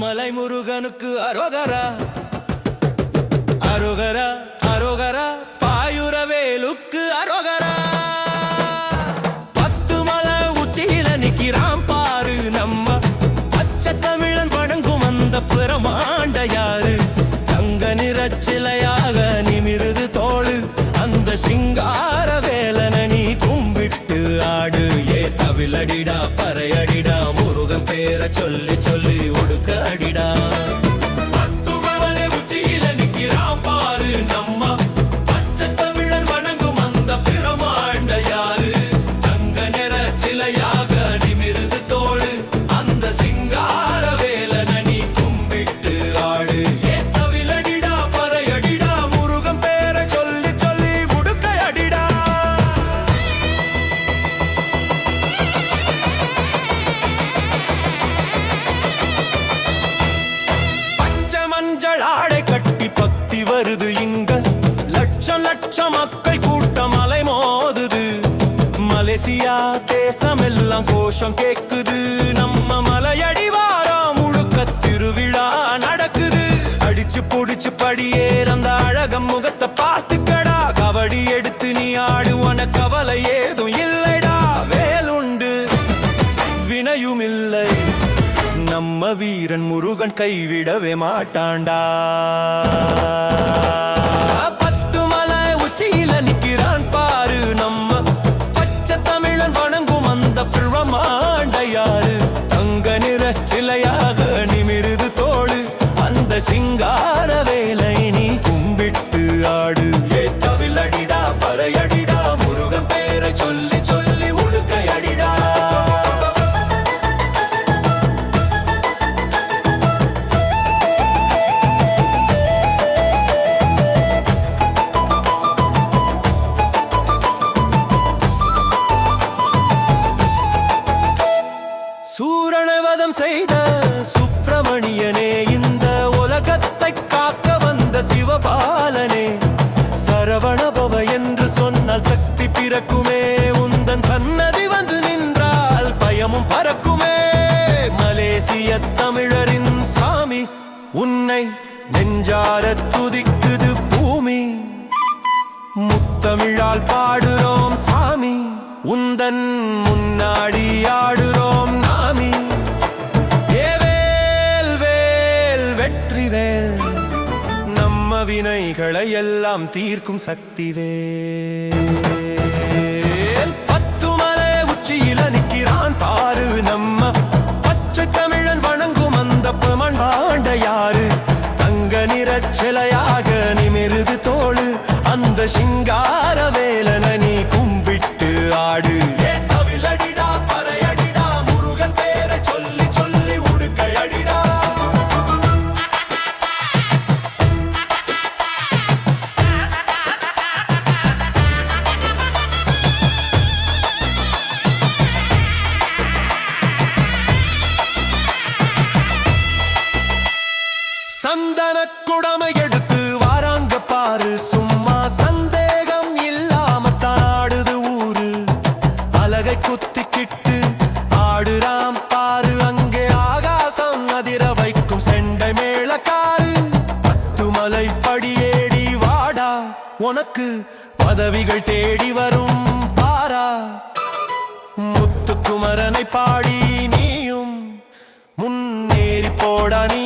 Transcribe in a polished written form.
மலை முருகனுக்கு அரோகரா அரோகரா அரோகரா பாயுரவேலுக்கு அரோகரா. 10 மலை உச்சியில நிக்கிறான் பாரு நம்ம பச்சை தமிழன் வணங்கும் அந்த பிரமாண்ட யாரு. தங்க நிறச்சிலையாக நிமிருது தோளு அந்த சிங்கார வேலனை நீ கும்பிட்டு ஆடு. ஏ தவிலடிடா பறையடிடா முருகன் பேர சொல்லி சொல்லி ஒடுக்க அடிடா. 10 மலை உச்சியில நிக்கிறான் பாரு நம்ம பச்சை தமிழன் வணங்கும் அந்த பிரமாண்ட யாரு. தங்க நிற சிலையாக நிமிருது தோளு அந்த சிங்கார வேலனை நீ கும்பிட்டு ஆடு. ஏ தவிலடிடா பறையடிடா முருகன் பேர சொல்லி சொல்லி ஒடுக்க அடிடா. மஞ்சள் ஆடை கட்டி பக்தி வருது இங்க லட்சம் லட்சம் மக்கள் கூட்டம் அலை மோதுது. மலேசியா தேசம் எல்லாம் கோஷம் கேக்குது. நம்ம மலையடிவாரம் முழுக்க திருவிழா நடக்குது. அடிச்சு புடிச்சு படியேற அந்த அழகம் முகத்தை பார்த்துக்கடா. கபடி எடுத்து நீ ஆடுவன கவலை ஏதும் இல்லைடா. வேலுண்டு வினையும் இல்லை நம்ம வீரன் முருகன் கைவிடவே மாட்டாண்டா. 10 மலை உச்சியில நிக்கிறான் பாரு நம்ம பச்சை தமிழன் வணங்கும் அந்த பிரமாண்ட யாரு. தங்க நிற சிலையாக நிமிருது தோளு அந்த சிங்கார வேலை நீ கும்பிட்டு ஆடு. ஏ தவிலடிடா பறையடிடா முருகன் பேரை சொல்லி சொல்லி உடுக்க அடிடா. சூரணவதம் செய்த சுப்பிரமணியனே இந்த உலகத்தை காக்க வந்த சிவபாலனே. சரவணபவ என்று சொன்னால் சக்தி பிறக்குமே. உந்தன் சன்னதி வந்து நின்றால் பயமும் பறக்குமே. மலேசிய தமிழரின் சாமி உன்னை நெஞ்சார துதிக்குது பூமி. முத்தமிழால் பாடுறோம் சாமி உந்தன் முன்னாடி ஆடுறோம் நாமி. ஏவேல் வேல் வெற்றி வேல் நம்ம வினைகளை எல்லாம் தீர்க்கும் சக்தி வேல். 10 மலை உச்சியில நிக்கிறான் பாரு நம்ம பச்சை தமிழன் வணங்கும் அந்த பிரமாண்ட யாரு. தங்க நிற சிலையாக நிமிருது தோளு அந்த சிங்கார வேலனை நீ கும்பிட்டு ஆடு. ஏ தவிலடிடா பறையடிடா முருகன் பேரை சொல்லி சொல்லி உடுக்க அடிடா. சந்தன குடமை எடுத்து வாராங்க பாரு சும்மா சந்தேகம் இல்லாம தாடுது ஊரு. அலகை குத்திக்கிட்டு ஆடுறாம் பாரு அங்கே ஆகாசம் அதிர வைக்கும் செண்டை மேளக்காரு. 10 மலை படியேடி வாடா உனக்கு பதவிகள் தேடி வரும் பாரா. முத்துக்குமரனை பாடி நீயும் முன்னேறி போடா நீ.